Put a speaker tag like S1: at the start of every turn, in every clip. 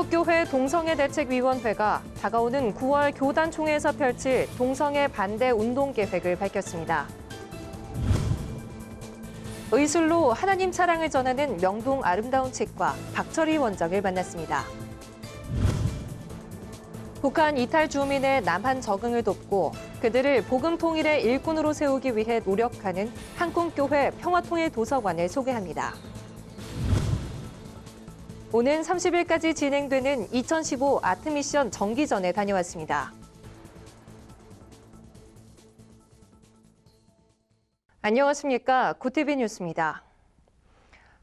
S1: 한국교회 동성애대책위원회가 다가오는 9월 교단총회에서 펼칠 동성애 반대 운동 계획을 밝혔습니다. 의술로 하나님 사랑을 전하는 명동 아름다운 책과 박철희 원장을 만났습니다. 북한 이탈 주민의 남한 적응을 돕고 그들을 복음 통일의 일꾼으로 세우기 위해 노력하는 한국교회 평화통일도서관을 소개합니다. 오는 30일까지 진행되는 2015 아트미션 정기전에 다녀왔습니다. 안녕하십니까. 고티비 뉴스입니다.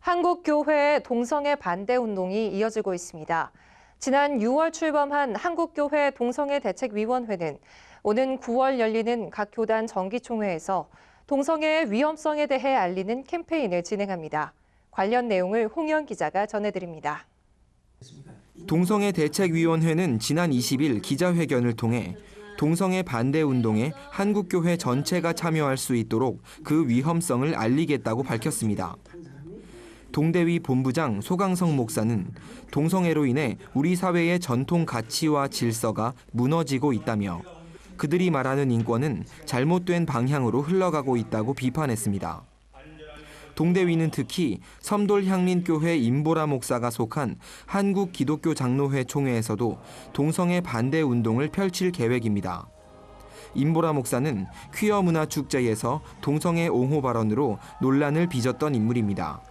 S1: 한국교회의 동성애 반대 운동이 이어지고 있습니다. 지난 6월 출범한 한국교회 동성애대책위원회는 오는 9월 열리는 각 교단 정기총회에서 동성애의 위험성에 대해 알리는 캠페인을 진행합니다. 관련 내용을 홍현 기자가 전해드립니다.
S2: 동성애대책위원회는 지난 20일 기자회견을 통해 동성애 반대 운동에 한국교회 전체가 참여할 수 있도록 그 위험성을 알리겠다고 밝혔습니다. 동대위 본부장 소강성 목사는 동성애로 인해 우리 사회의 전통 가치와 질서가 무너지고 있다며 그들이 말하는 인권은 잘못된 방향으로 흘러가고 있다고 비판했습니다. 동대위는 특히 섬돌향린교회 임보라 목사가 속한 한국기독교장로회 총회에서도 동성애 반대 운동을 펼칠 계획입니다. 임보라 목사는 퀴어 문화 축제에서 동성애 옹호 발언으로 논란을 빚었던 인물입니다.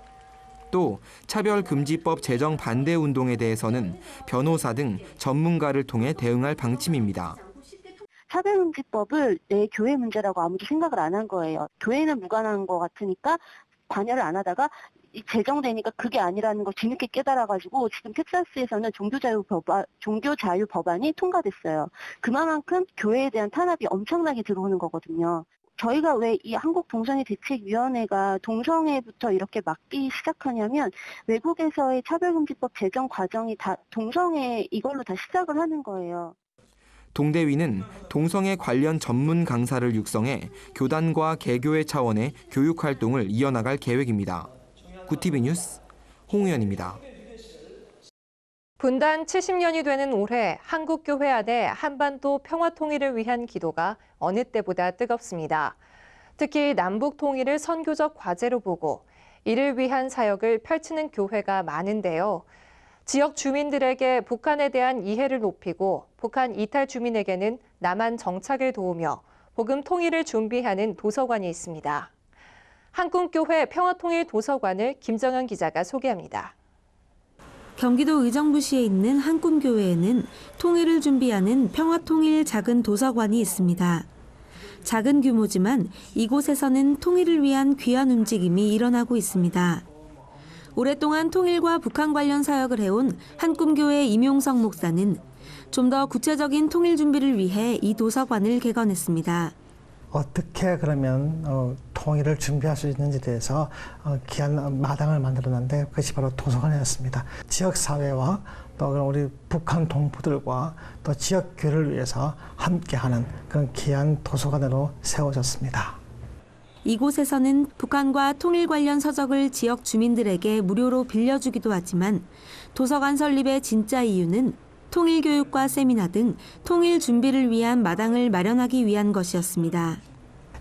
S2: 또 차별금지법 제정 반대 운동에 대해서는 변호사 등 전문가를 통해 대응할 방침입니다.
S3: 차별금지법을 내 교회 문제라고 아무도 생각을 안 한 거예요. 교회는 무관한 것 같으니까 관여를 안 하다가 제정되니까 그게 아니라는 걸 뒤늦게 깨달아가지고 지금 텍사스에서는 종교자유 법안이 통과됐어요. 그만큼 교회에 대한 탄압이 엄청나게 들어오는 거거든요. 저희가 왜 이 한국동성애대책위원회가 동성애부터 이렇게 막기 시작하냐면 외국에서의 차별금지법 제정 과정이 다 동성애 이걸로 다 시작을 하는 거예요.
S2: 동대위는 동성애 관련 전문 강사를 육성해 교단과 개교회 차원의 교육 활동을 이어나갈 계획입니다. 구티비 뉴스 홍우연입니다.
S1: 분단 70년이 되는 올해 한국교회 안에 한반도 평화 통일을 위한 기도가 어느 때보다 뜨겁습니다. 특히 남북 통일을 선교적 과제로 보고 이를 위한 사역을 펼치는 교회가 많은데요. 지역 주민들에게 북한에 대한 이해를 높이고 북한 이탈 주민에게는 남한 정착을 도우며 복음 통일을 준비하는 도서관이 있습니다. 한국교회 평화통일도서관을 김정현 기자가 소개합니다.
S4: 경기도 의정부시에 있는 한꿈교회에는 통일을 준비하는 평화통일 작은 도서관이 있습니다. 작은 규모지만 이곳에서는 통일을 위한 귀한 움직임이 일어나고 있습니다. 오랫동안 통일과 북한 관련 사역을 해온 한꿈교회 임용석 목사는 좀 더 구체적인 통일 준비를 위해 이 도서관을 개관했습니다.
S5: 어떻게 그러면 통일을 준비할 수 있는지에 대해서 귀한 마당을 만들었는데 그것이 바로 도서관이었습니다. 지역사회와 또 우리 북한 동포들과 또 지역교회를 위해서 함께하는 그런 귀한 도서관으로 세워졌습니다.
S4: 이곳에서는 북한과 통일 관련 서적을 지역 주민들에게 무료로 빌려주기도 하지만 도서관 설립의 진짜 이유는 통일 교육과 세미나 등 통일 준비를 위한 마당을 마련하기 위한 것이었습니다.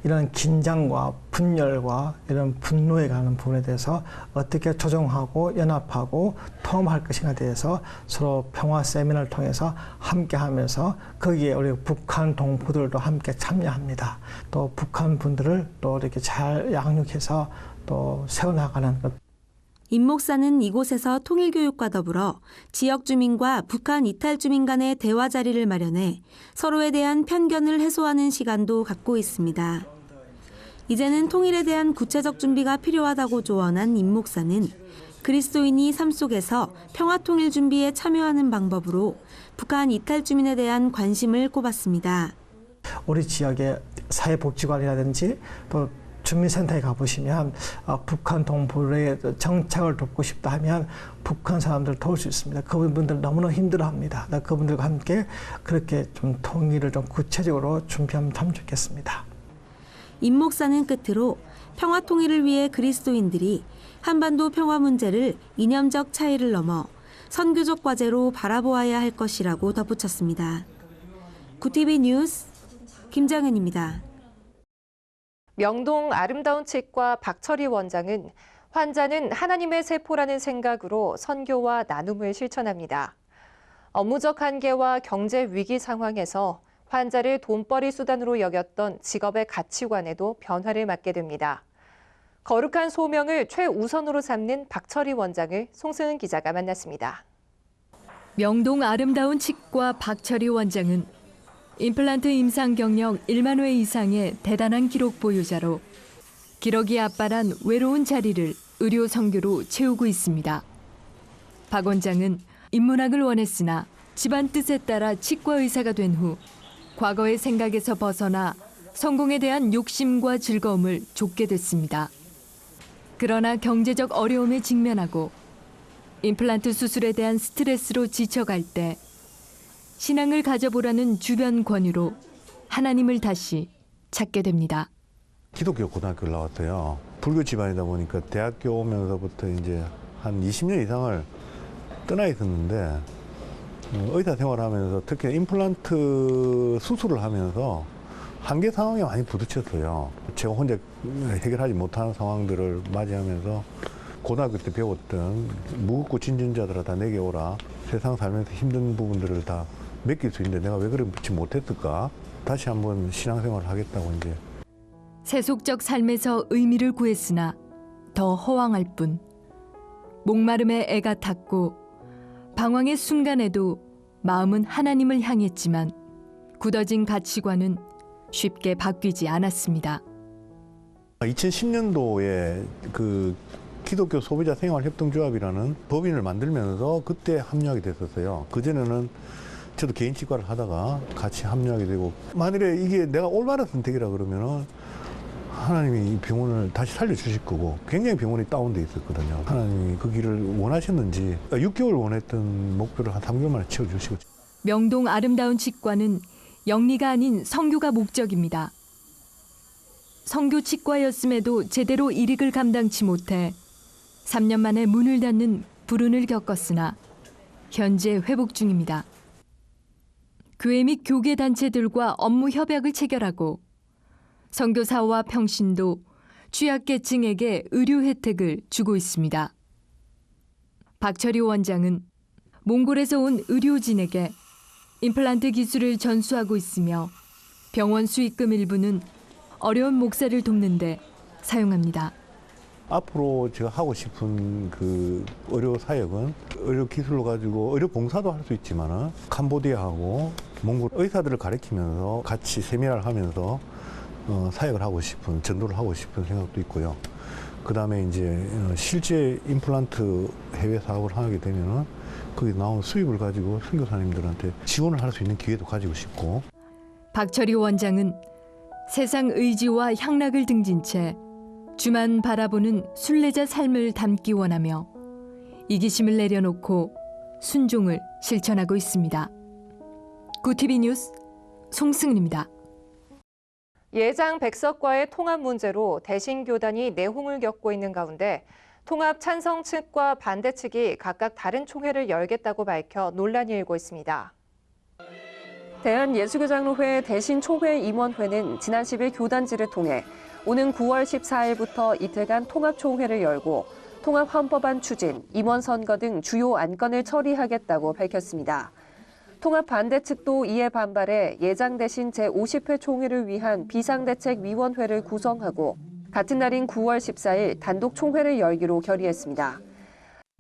S5: 이런 긴장과 분열과 이런 분노에 관한 부분에 대해서 어떻게 조정하고 연합하고 통합할 것인가에 대해서 서로 평화 세미나를 통해서 함께하면서 거기에 우리 북한 동포들도 함께 참여합니다. 또 북한 분들을 또 이렇게 잘 양육해서 또 세워나가는 것.
S4: 임 목사는 이곳에서 통일교육과 더불어 지역 주민과 북한 이탈 주민 간의 대화 자리를 마련해 서로에 대한 편견을 해소하는 시간도 갖고 있습니다. 이제는 통일에 대한 구체적 준비가 필요하다고 조언한 임 목사는 그리스도인이 삶 속에서 평화통일 준비에 참여하는 방법으로 북한 이탈 주민에 대한 관심을 꼽았습니다.
S5: 우리 지역의 사회복지관이라든지 또 주민센터에 가보시면 북한 동포의 정착을 돕고 싶다 하면 북한 사람들을 도울 수 있습니다. 그분들 너무나 힘들어합니다. 그분들과 함께 그렇게 좀 통일을 좀 구체적으로 준비하면 참 좋겠습니다.
S4: 임 목사는 끝으로 평화 통일을 위해 그리스도인들이 한반도 평화 문제를 이념적 차이를 넘어 선교적 과제로 바라보아야 할 것이라고 덧붙였습니다. 구티비 뉴스 김장현입니다.
S1: 명동 아름다운 치과 박철희 원장은 환자는 하나님의 세포라는 생각으로 선교와 나눔을 실천합니다. 업무적 한계와 경제 위기 상황에서 환자를 돈벌이 수단으로 여겼던 직업의 가치관에도 변화를 맞게 됩니다. 거룩한 소명을 최우선으로 삼는 박철희 원장을 송승은 기자가 만났습니다.
S6: 명동 아름다운 치과 박철희 원장은 임플란트 임상 경력 1만 회 이상의 대단한 기록 보유자로 기러기 앞발한 외로운 자리를 의료 선교로 채우고 있습니다. 박 원장은 인문학을 원했으나 집안 뜻에 따라 치과 의사가 된 후 과거의 생각에서 벗어나 성공에 대한 욕심과 즐거움을 좇게 됐습니다. 그러나 경제적 어려움에 직면하고 임플란트 수술에 대한 스트레스로 지쳐갈 때 신앙을 가져보라는 주변 권유로 하나님을 다시 찾게 됩니다.
S7: 기독교 고등학교를 나왔어요. 불교 집안이다 보니까 대학교 오면서부터 이제 한 20년 이상을 떠나 있었는데 의사 생활하면서 특히 임플란트 수술을 하면서 한계 상황에 많이 부딪혔어요. 제가 혼자 해결하지 못하는 상황들을 맞이하면서 고등학교 때 배웠던 무겁고 진전자들아 다 내게 오라. 세상 살면서 힘든 부분들을 다 맡길 수 있는데 내가 왜 그렇지 못했을까? 다시 한번 신앙생활을 하겠다고 이제.
S6: 세속적 삶에서 의미를 구했으나 더 허황할 뿐. 목마름에 애가 탔고 방황의 순간에도 마음은 하나님을 향했지만 굳어진 가치관은 쉽게 바뀌지 않았습니다.
S7: 2010년도에 그 기독교 소비자 생활협동조합이라는 법인을 만들면서 그때 합류하게 됐었어요. 그전에는 저도 개인 치과를 하다가 같이 합류하게 되고 만일에 이게 내가 올바른 선택이라 그러면은 하나님이 이 병원을 다시 살려주실 거고 굉장히 병원이 다운돼 있었거든요. 하나님이 그 길을 원하셨는지 6개월 원했던 목표를 한 3개월 만에 채워주시고.
S6: 명동 아름다운 치과는 영리가 아닌 선교가 목적입니다. 선교 치과였음에도 제대로 일익을 감당치 못해 3년 만에 문을 닫는 불운을 겪었으나 현재 회복 중입니다. 교회 및 교계 단체들과 업무 협약을 체결하고 선교사와 평신도 취약계층에게 의료 혜택을 주고 있습니다. 박철희 원장은 몽골에서 온 의료진에게 임플란트 기술을 전수하고 있으며 병원 수익금 일부는 어려운 목사를 돕는 데 사용합니다.
S7: 앞으로 제가 하고 싶은 그 의료 사역은 의료 기술로 가지고 의료 봉사도 할 수 있지만은 캄보디아하고 몽골 의사들을 가르치면서 같이 세미나를 하면서 사역을 하고 싶은, 전도를 하고 싶은 생각도 있고요. 그 다음에 이제 실제 임플란트 해외 사업을 하게 되면은 거기 나온 수입을 가지고 선교사님들한테 지원을 할 수 있는 기회도 가지고 싶고.
S6: 박철희 원장은 세상 의지와 향락을 등진 채 주만 바라보는 순례자 삶을 담기 원하며 이기심을 내려놓고 순종을 실천하고 있습니다. 구티비 뉴스 송승은입니다.
S1: 예장 백석과의 통합 문제로 대신교단이 내홍을 겪고 있는 가운데 통합 찬성 측과 반대 측이 각각 다른 총회를 열겠다고 밝혀 논란이 일고 있습니다. 대한예수교장로회 대신총회 임원회는 지난 10일 교단지를 통해 오는 9월 14일부터 이틀간 통합총회를 열고 통합헌법안 추진, 임원 선거 등 주요 안건을 처리하겠다고 밝혔습니다. 통합 반대 측도 이에 반발해 예장 대신 제50회 총회를 위한 비상대책위원회를 구성하고 같은 날인 9월 14일 단독 총회를 열기로 결의했습니다.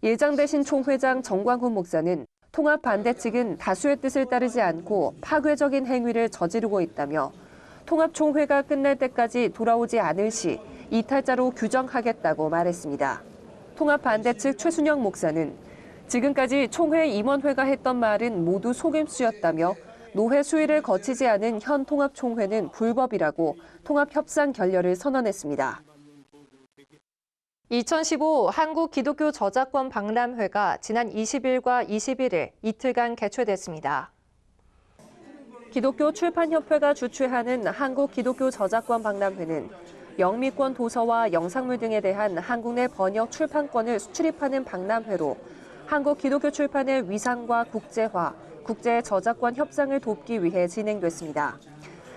S1: 예장 대신 총회장 정광훈 목사는 통합 반대 측은 다수의 뜻을 따르지 않고 파괴적인 행위를 저지르고 있다며 통합 총회가 끝날 때까지 돌아오지 않을 시 이탈자로 규정하겠다고 말했습니다. 통합 반대 측 최순영 목사는 지금까지 총회 임원회가 했던 말은 모두 속임수였다며 노회 수의를 거치지 않은 현 통합 총회는 불법이라고 통합 협상 결렬을 선언했습니다. 2015 한국기독교 저작권 박람회가 지난 20일과 21일 이틀간 개최됐습니다. 기독교 출판협회가 주최하는 한국기독교 저작권 박람회는 영미권 도서와 영상물 등에 대한 한국 내 번역 출판권을 수출입하는 박람회로 한국 기독교 출판의 위상과 국제화, 국제 저작권 협상을 돕기 위해 진행됐습니다.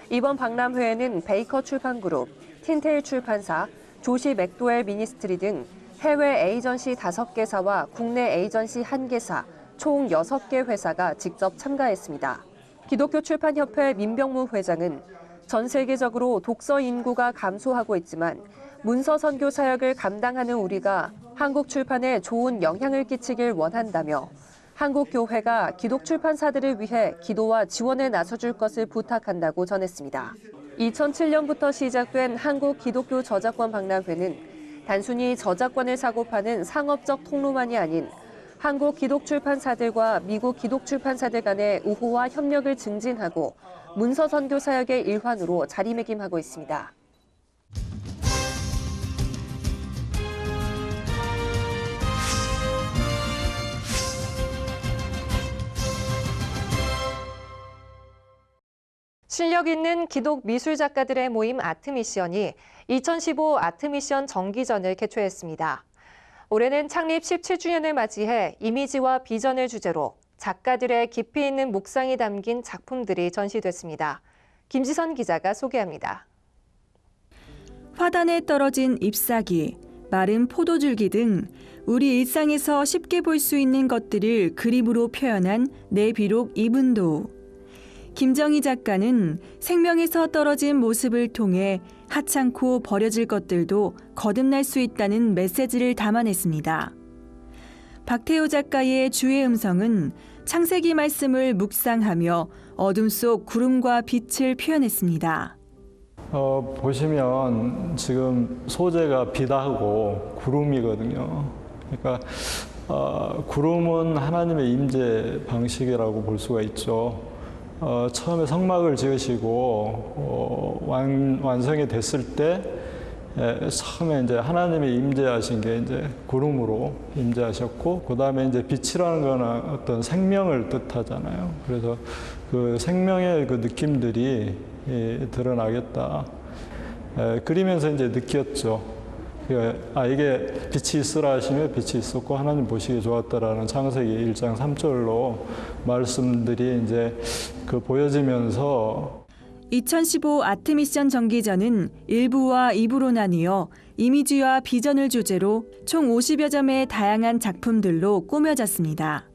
S1: 이번 박람회에는 베이커 출판그룹, 틴테일 출판사, 조시 맥도웰 미니스트리 등 해외 에이전시 5개사와 국내 에이전시 1개사, 총 6개 회사가 직접 참가했습니다. 기독교 출판협회 민병무 회장은 전 세계적으로 독서 인구가 감소하고 있지만 문서 선교 사역을 감당하는 우리가 한국 출판에 좋은 영향을 끼치길 원한다며 한국 교회가 기독 출판사들을 위해 기도와 지원에 나서줄 것을 부탁한다고 전했습니다. 2007년부터 시작된 한국 기독교 저작권 박람회는 단순히 저작권을 사고 파는 상업적 통로만이 아닌 한국 기독 출판사들과 미국 기독 출판사들 간의 우호와 협력을 증진하고 문서 선교 사역의 일환으로 자리매김하고 있습니다. 실력 있는 기독 미술 작가들의 모임 아트미션이 2015 아트미션 정기전을 개최했습니다. 올해는 창립 17주년을 맞이해 이미지와 비전을 주제로 작가들의 깊이 있는 묵상이 담긴 작품들이 전시됐습니다. 김지선 기자가 소개합니다.
S8: 화단에 떨어진 잎사귀, 마른 포도줄기 등 우리 일상에서 쉽게 볼 수 있는 것들을 그림으로 표현한 내 비록 이분도. 김정희 작가는 생명에서 떨어진 모습을 통해 하찮고 버려질 것들도 거듭날 수 있다는 메시지를 담아냈습니다. 박태호 작가의 주의 음성은 창세기 말씀을 묵상하며 어둠 속 구름과 빛을 표현했습니다.
S9: 보시면 지금 소재가 비다하고 구름이거든요. 그러니까 구름은 하나님의 임재 방식이라고 볼 수가 있죠. 처음에 성막을 지으시고 완성이 됐을 때 처음에 이제 하나님이 임재하신 게 이제 구름으로 임재하셨고, 그 다음에 이제 빛이라는 거는 어떤 생명을 뜻하잖아요. 그래서 그 생명의 그 느낌들이 드러나겠다. 그리면서 이제 느꼈죠. 이게 빛이 있으라 하시면 빛이 있었고 하나님 보시기에 좋았다라는 창세기 1장 3절로 말씀들이 이제 보여지면서
S8: 2015 아트미션 정기전은 1부와 2부로 나뉘어 이미지와 비전을 주제로 총 50여 점의 다양한 작품들로 꾸며졌습니다.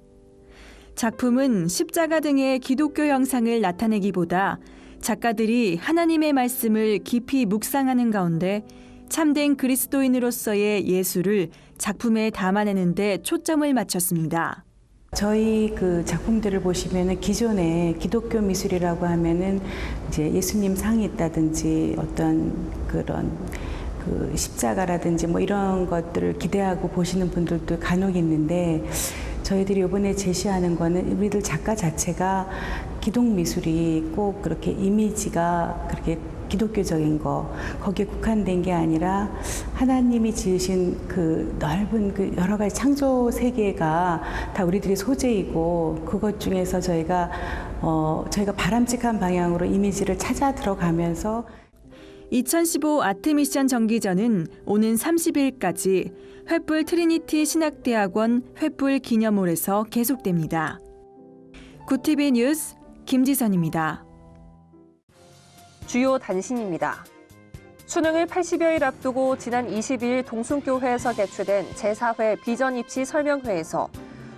S8: 작품은 십자가 등의 기독교 형상을 나타내기보다 작가들이 하나님의 말씀을 깊이 묵상하는 가운데 참된 그리스도인으로서의 예수를 작품에 담아내는 데 초점을 맞췄습니다.
S10: 저희 그 작품들을 보시면은 기존에 기독교 미술이라고 하면은 이제 예수님 상이 있다든지 어떤 그런 그 십자가라든지 뭐 이런 것들을 기대하고 보시는 분들도 간혹 있는데, 저희들이 이번에 제시하는 거는 우리들 작가 자체가 기독 미술이 꼭 그렇게 이미지가 그렇게 기독교적인 거 거기에 국한된 게 아니라 하나님이 지으신 그 넓은 그 여러 가지 창조 세계가 다 우리들의 소재이고, 그것 중에서 저희가 바람직한 방향으로 이미지를 찾아 들어가면서
S8: 2015 아트미션 정기전은 오는 30일까지 횃불 트리니티 신학대학원 횃불 기념홀에서 계속됩니다. 구TV 뉴스 김지선입니다.
S1: 주요 단신입니다. 수능을 80여일 앞두고 지난 22일 동순교회에서 개최된 제4회 비전 입시 설명회에서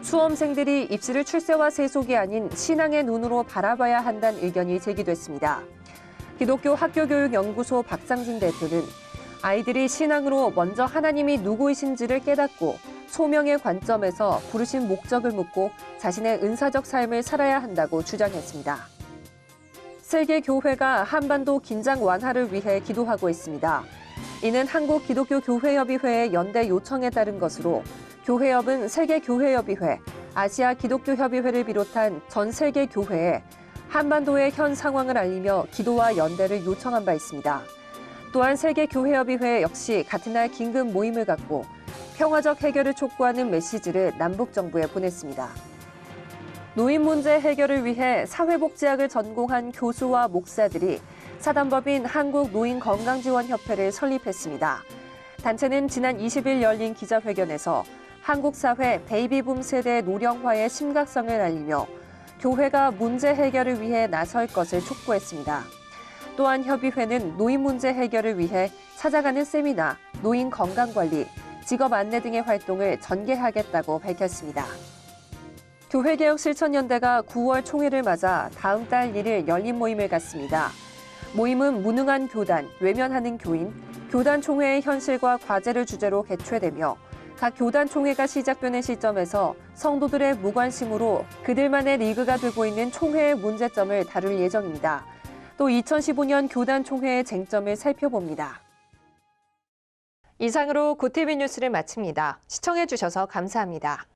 S1: 수험생들이 입시를 출세와 세속이 아닌 신앙의 눈으로 바라봐야 한다는 의견이 제기됐습니다. 기독교 학교교육연구소 박상진 대표는 아이들이 신앙으로 먼저 하나님이 누구이신지를 깨닫고 소명의 관점에서 부르신 목적을 묻고 자신의 은사적 삶을 살아야 한다고 주장했습니다. 세계 교회가 한반도 긴장 완화를 위해 기도하고 있습니다. 이는 한국기독교교회협의회의 연대 요청에 따른 것으로, 교회협은 세계교회협의회, 아시아기독교협의회를 비롯한 전 세계 교회에 한반도의 현 상황을 알리며 기도와 연대를 요청한 바 있습니다. 또한 세계교회협의회 역시 같은 날 긴급 모임을 갖고 평화적 해결을 촉구하는 메시지를 남북 정부에 보냈습니다. 노인 문제 해결을 위해 사회복지학을 전공한 교수와 목사들이 사단법인 한국노인건강지원협회를 설립했습니다. 단체는 지난 20일 열린 기자회견에서 한국 사회 베이비붐 세대 노령화의 심각성을 알리며 교회가 문제 해결을 위해 나설 것을 촉구했습니다. 또한 협의회는 노인 문제 해결을 위해 찾아가는 세미나, 노인 건강관리, 직업 안내 등의 활동을 전개하겠다고 밝혔습니다. 교회개혁실천연대가 9월 총회를 맞아 다음 달 1일 열린 모임을 갖습니다. 모임은 무능한 교단, 외면하는 교인, 교단 총회의 현실과 과제를 주제로 개최되며 각 교단 총회가 시작되는 시점에서 성도들의 무관심으로 그들만의 리그가 되고 있는 총회의 문제점을 다룰 예정입니다. 또 2015년 교단 총회의 쟁점을 살펴봅니다. 이상으로 고티비 뉴스를 마칩니다. 시청해주셔서 감사합니다.